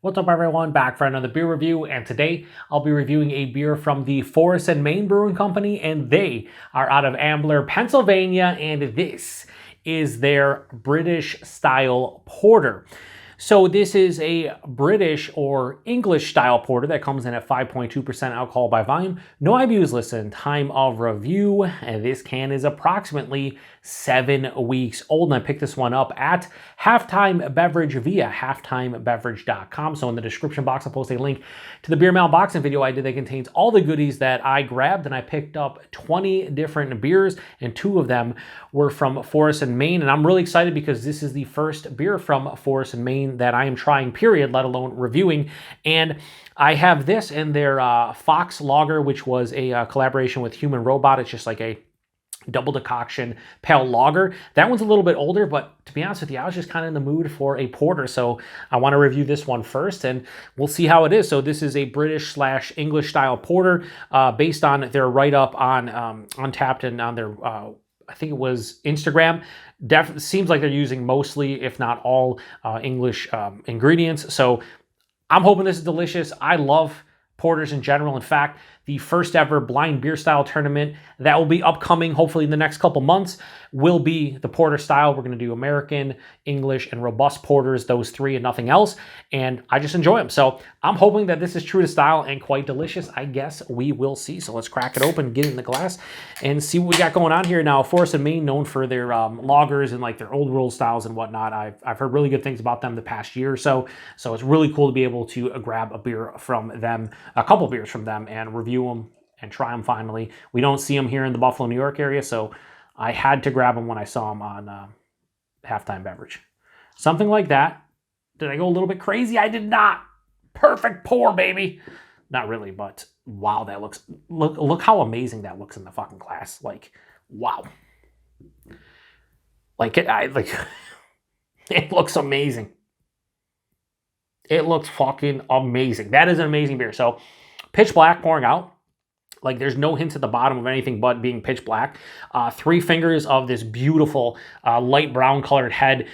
What's up everyone, back for another beer review, and today I'll be reviewing a beer from the Forest Main Brewing Company, and they are out of Ambler, Pennsylvania, and this is their British style porter. So this is a British or English style porter that comes in at 5.2% alcohol by volume. No IBUs listed. Time of review, and this can is approximately 7 weeks old. And I picked this one up at Halftime Beverage via halftimebeverage.com. So in the description box, I'll post a link to the beer mail boxing video I did that contains all the goodies that I grabbed, and I picked up 20 different beers, and 2 of them were from Forest Main. And I'm really excited because this is the first beer from Forest Main that I am trying, period, let alone reviewing. And I have this in their Fox Lager, which was a collaboration with Human Robot. It's just like a double decoction pale lager. That one's a little bit older, but to be honest with you, I was just kind of in the mood for a porter, so I want to review this one first, and we'll see how it is. So this is a British / English style porter, based on their write-up on Untappd and on their I think it was Instagram. Definitely seems like they're using mostly, if not all, English ingredients. So I'm hoping this is delicious. I love porters in general. In fact, the first ever blind beer style tournament that will be upcoming hopefully in the next couple months will be the porter style. We're going to do American, English, and robust porters, those 3 and nothing else. And I just enjoy them. So I'm hoping that this is true to style and quite delicious. I guess we will see. So let's crack it open, get it in the glass, and see what we got going on here. Now, Forest Main, known for their lagers and like their old world styles and whatnot. I've heard really good things about them the past year or so. So it's really cool to be able to grab a beer from them, a couple beers from them, and review them and try them finally. We don't see them here in the Buffalo, New York area, so I had to grab them when I saw them on Halftime Beverage. Something like that. Did I go a little bit crazy? I did not. Perfect pour, baby. Not really, but wow, that looks, look how amazing that looks in the fucking glass. Like, wow. Like it looks amazing. It looks fucking amazing. That is an amazing beer. So pitch black pouring out. Like there's no hints at the bottom of anything but being pitch black. 3 fingers of this beautiful light brown colored head.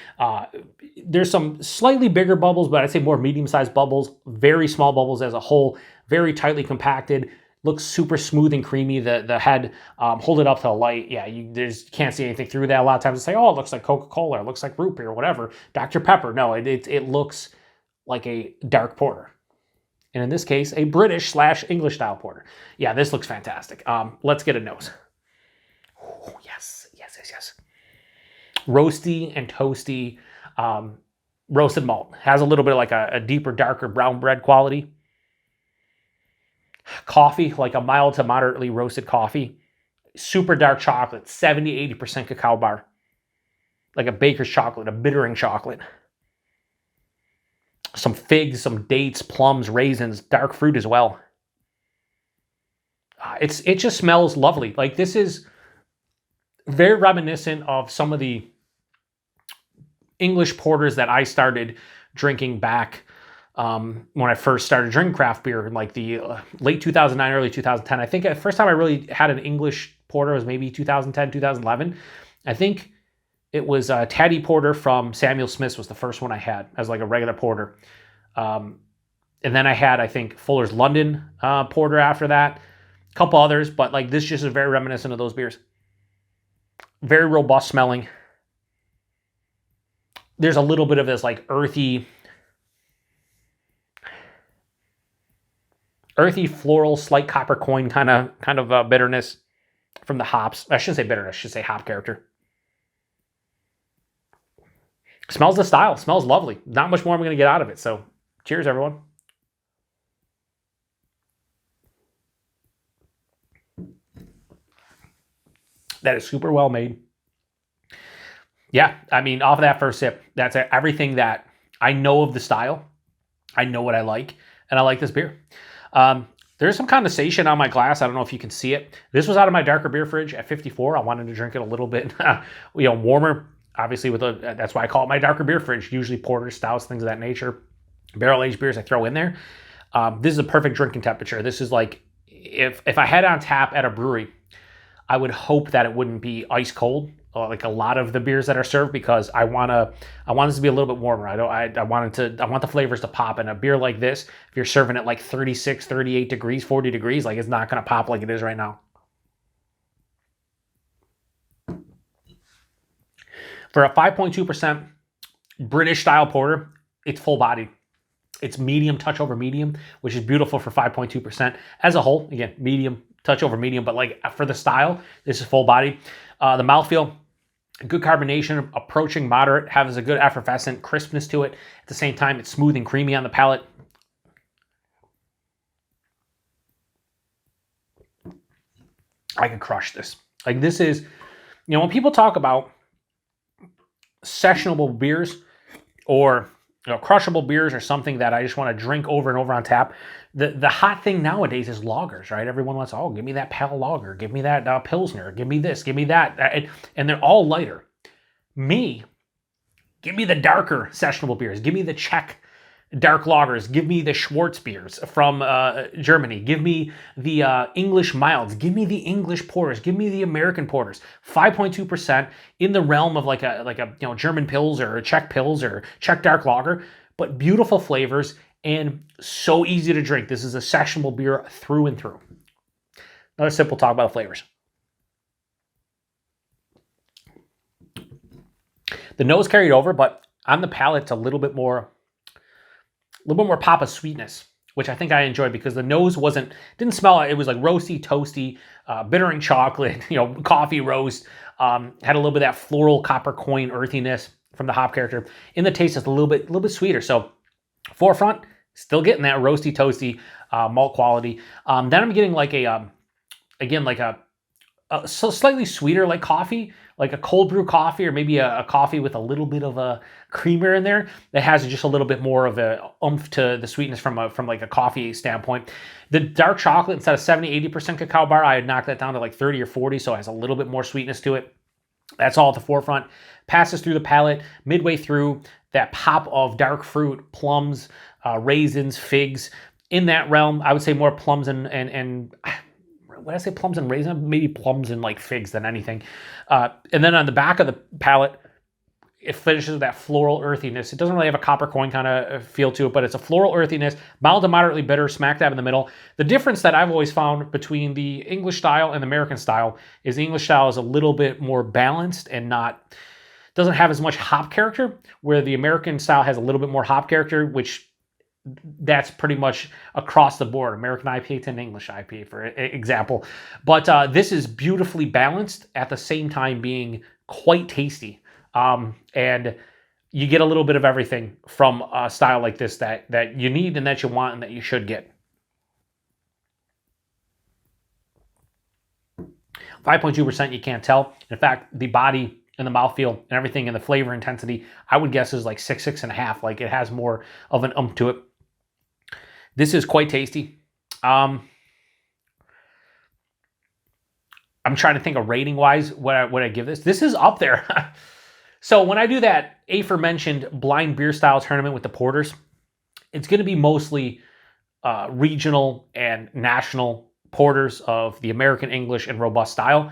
There's some slightly bigger bubbles, but I'd say more medium-sized bubbles. Very small bubbles as a whole. Very tightly compacted. Looks super smooth and creamy. The head, hold it up to the light. Yeah, you can't see anything through that. A lot of times they say, oh, it looks like Coca-Cola. It looks like root beer, whatever. Dr. Pepper. No, it looks like a dark porter. And in this case, a British / English style porter. Yeah, this looks fantastic. Let's get a nose. Oh, yes. Roasty and toasty roasted malt. Has a little bit of like a deeper, darker brown bread quality. Coffee, like a mild to moderately roasted coffee. Super dark chocolate, 70-80% cacao bar. Like a baker's chocolate, a bittering chocolate. Some figs, some dates, plums, raisins, dark fruit as well. It just smells lovely. Like this is very reminiscent of some of the English porters that I started drinking back when I first started drinking craft beer in like the late 2009, early 2010. I think the first time I really had an English porter was maybe 2010, 2011. I think it was Taddy Porter from Samuel Smith's was the first one I had as like a regular porter. And then I had, I think, Fuller's London Porter after that. A couple others, but like this just is very reminiscent of those beers. Very robust smelling. There's a little bit of this like earthy floral, slight copper coin kind of bitterness from the hops. I shouldn't say bitterness, I should say hop character. Smells the style. Smells lovely. Not much more I'm going to get out of it. So, cheers, everyone. That is super well made. Yeah, I mean, off of that first sip, that's everything that I know of the style. I know what I like, and I like this beer. There's some condensation on my glass. I don't know if you can see it. This was out of my darker beer fridge at 54. I wanted to drink it a little bit, warmer. Obviously, that's why I call it my darker beer fridge. Usually porters, stouts, things of that nature. Barrel-aged beers I throw in there. This is a perfect drinking temperature. This is like, if I had it on tap at a brewery, I would hope that it wouldn't be ice cold. like a lot of the beers that are served, because I want this to be a little bit warmer. I want the flavors to pop. And a beer like this, if you're serving it like 36, 38 degrees, 40 degrees, like it's not going to pop like it is right now. For a 5.2% British style porter, it's full body. It's medium, touch over medium, which is beautiful for 5.2%. As a whole, again, medium, touch over medium, but like for the style, this is full body. The mouthfeel, good carbonation, approaching moderate, has a good effervescent crispness to it. At the same time, it's smooth and creamy on the palate. I could crush this. Like this is, when people talk about sessionable beers or crushable beers or something that I just want to drink over and over on tap, the hot thing nowadays is lagers, right? Everyone wants, oh, give me that pale lager, give me that Pilsner, give me this, give me that. And they're all lighter. Give me the darker sessionable beers. Give me the Czech dark lagers. Give me the Schwarz beers from Germany. Give me the English milds. Give me the English porters. Give me the American porters. 5.2% in the realm of like a German Pils or a Czech Pils or Czech dark lager, but beautiful flavors and so easy to drink. This is a sessionable beer through and through. Another simple talk about the flavors. The nose carried over, but on the palate, it's a little bit more pop of sweetness, which I think I enjoyed because the nose didn't smell, it was like roasty, toasty, bittering chocolate, coffee roast, had a little bit of that floral copper coin earthiness from the hop character. In the taste, it's a little bit sweeter. So forefront, still getting that roasty, toasty malt quality. Then I'm getting like a slightly sweeter like coffee, like a cold brew coffee, or maybe a coffee with a little bit of a creamer in there that has just a little bit more of a oomph to the sweetness from like a coffee standpoint. The dark chocolate, instead of 70-80% cacao bar, I had knocked that down to like 30 or 40, so it has a little bit more sweetness to it. That's all at the forefront. Passes through the palate, midway through, that pop of dark fruit, plums, raisins, figs. In that realm, I would say more plums and when I say plums and raisins, maybe plums and like figs than anything. And then on the back of the palate, it finishes with that floral earthiness. It doesn't really have a copper coin kind of feel to it, but it's a floral earthiness, mild to moderately bitter, smack dab in the middle. The difference that I've always found between the English style and the American style is the English style is a little bit more balanced and doesn't have as much hop character, where the American style has a little bit more hop character, which that's pretty much across the board. American IPA to an English IPA, for example. But this is beautifully balanced at the same time being quite tasty. And you get a little bit of everything from a style like this that you need and that you want and that you should get. 5.2%, you can't tell. In fact, the body and the mouthfeel and everything and the flavor intensity, I would guess is like 6.5. Like it has more of an oomph to it. This is quite tasty. I'm trying to think of rating wise what I give this. This is up there. So when I do that aforementioned blind beer style tournament with the porters, it's going to be mostly regional and national porters of the American English and robust style.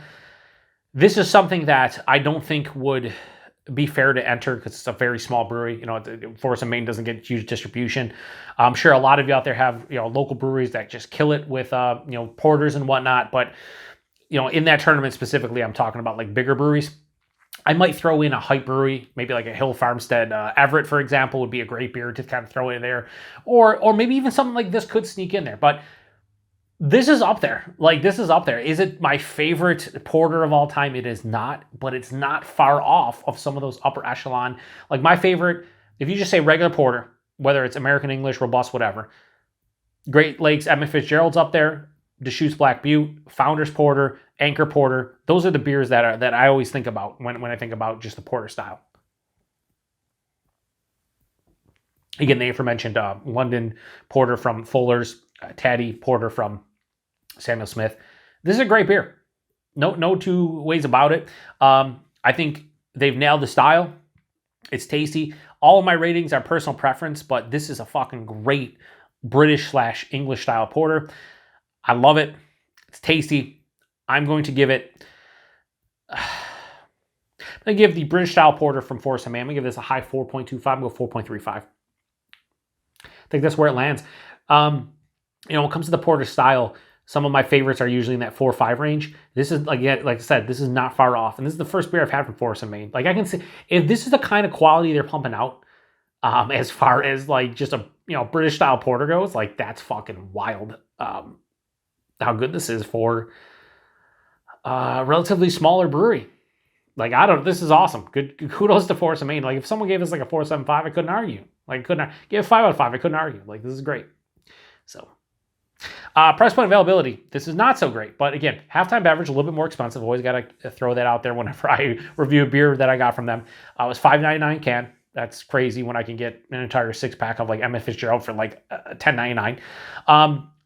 This is something that I don't think would be fair to enter because it's a very small brewery. Forest Main doesn't get huge distribution. I'm sure a lot of you out there have local breweries that just kill it with porters and whatnot. But in that tournament specifically, I'm talking about like bigger breweries. I might throw in a hype brewery, maybe like a Hill Farmstead. Everett, for example, would be a great beer to kind of throw in there, or maybe even something like this could sneak in there. But this is up there. Like, this is up there. Is it my favorite porter of all time? It is not, but it's not far off of some of those upper echelon. Like, my favorite, if you just say regular porter, whether it's American English, robust, whatever, Great Lakes, Edmund Fitzgerald's up there, Deschutes Black Butte, Founders Porter, Anchor Porter. Those are the beers that I always think about when I think about just the porter style. Again, the aforementioned London Porter from Fuller's, Taddy Porter from Samuel Smith. This is a great beer. No two ways about it. I think they've nailed the style. It's tasty. All of my ratings are personal preference, but this is a fucking great British/English style porter. I love it. It's tasty. I'm going to give it I give the British style porter from Forest Main. I'm gonna give this a high 4.25. I'm gonna go 4.35. I think that's where it lands. When it comes to the porter style, some of my favorites are usually in that 4 or 5 range. This is, like I said, this is not far off. And this is the first beer I've had from Forest Main. Like, I can see, if this is the kind of quality they're pumping out, as far as like just a British style porter goes, like that's fucking wild. How good this is for a relatively smaller brewery. Like, this is awesome. Good kudos to Forest Main. Like, if someone gave us like a 4.75, I couldn't argue. Like, give it 5 out of 5. I couldn't argue. Like, this is great. So, price point availability. This is not so great. But again, halftime beverage, a little bit more expensive. Always got to throw that out there whenever I review a beer that I got from them. It was $5.99 can. That's crazy when I can get an entire 6-pack of like Emmett Fitzgerald for like $10.99.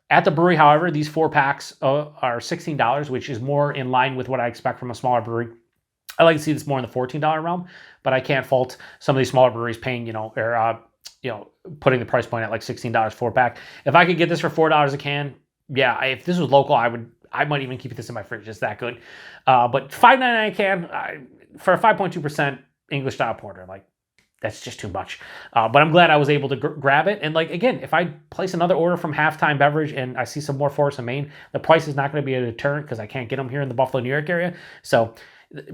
At the brewery, however, these 4-packs are $16, which is more in line with what I expect from a smaller brewery. I like to see this more in the $14 realm, but I can't fault some of these smaller breweries paying, putting the price point at like $16 4-pack. If I could get this for $4 a can, yeah, if this was local, I might even keep this in my fridge. It's that good. But $5.99 a can for a 5.2% English style porter, like, that's just too much. But I'm glad I was able to grab it. And like, again, if I place another order from Halftime Beverage and I see some more Forest Main, the price is not going to be a deterrent because I can't get them here in the Buffalo, New York area. So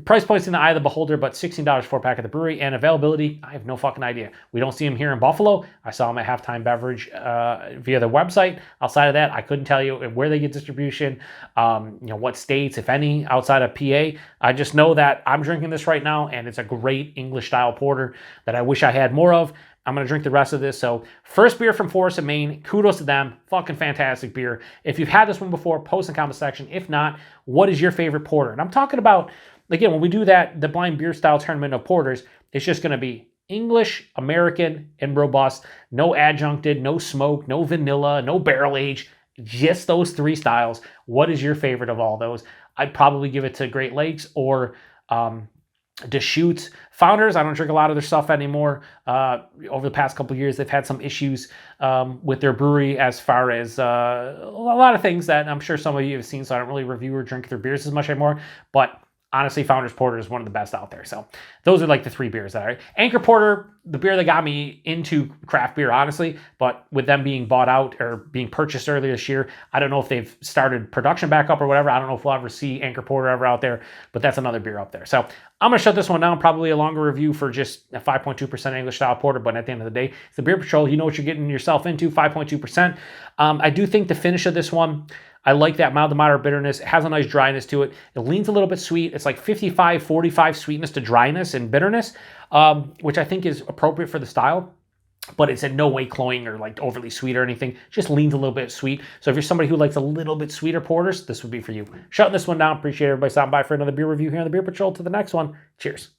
price point's in the eye of the beholder, but $16 4-pack at the brewery. And availability, I have no fucking idea. We don't see them here in Buffalo. I saw them at Halftime Beverage via their website. Outside of that, I couldn't tell you where they get distribution, what states, if any, outside of PA. I just know that I'm drinking this right now, and it's a great English-style porter that I wish I had more of. I'm going to drink the rest of this. So first beer from Forest Main, kudos to them. Fucking fantastic beer. If you've had this one before, post in the comment section. If not, what is your favorite porter? And I'm talking about, again, when we do the blind beer style tournament of porters, it's just going to be English, American, and robust. No adjuncted, no smoke, no vanilla, no barrel age. Just those 3 styles. What is your favorite of all those? I'd probably give it to Great Lakes or Deschutes. Founders, I don't drink a lot of their stuff anymore. Over the past couple of years, they've had some issues with their brewery as far as a lot of things that I'm sure some of you have seen, so I don't really review or drink their beers as much anymore. But honestly, Founders Porter is one of the best out there. So those are like the 3 beers that I... Anchor Porter, the beer that got me into craft beer, honestly. But with them being bought out or being purchased earlier this year, I don't know if they've started production back up or whatever. I don't know if we'll ever see Anchor Porter ever out there, but that's another beer up there. So I'm going to shut this one down. Probably a longer review for just a 5.2% English style porter, but at the end of the day, it's the Beer Patrol. You know what you're getting yourself into, 5.2%. I do think the finish of this one, I like that mild to moderate bitterness. It has a nice dryness to it. It leans a little bit sweet. It's like 55-45 sweetness to dryness and bitterness, which I think is appropriate for the style. But it's in no way cloying or like overly sweet or anything. Just leans a little bit sweet. So if you're somebody who likes a little bit sweeter porters, this would be for you. Shutting this one down. Appreciate everybody stopping by for another beer review here on the Beer Patrol. To the next one. Cheers.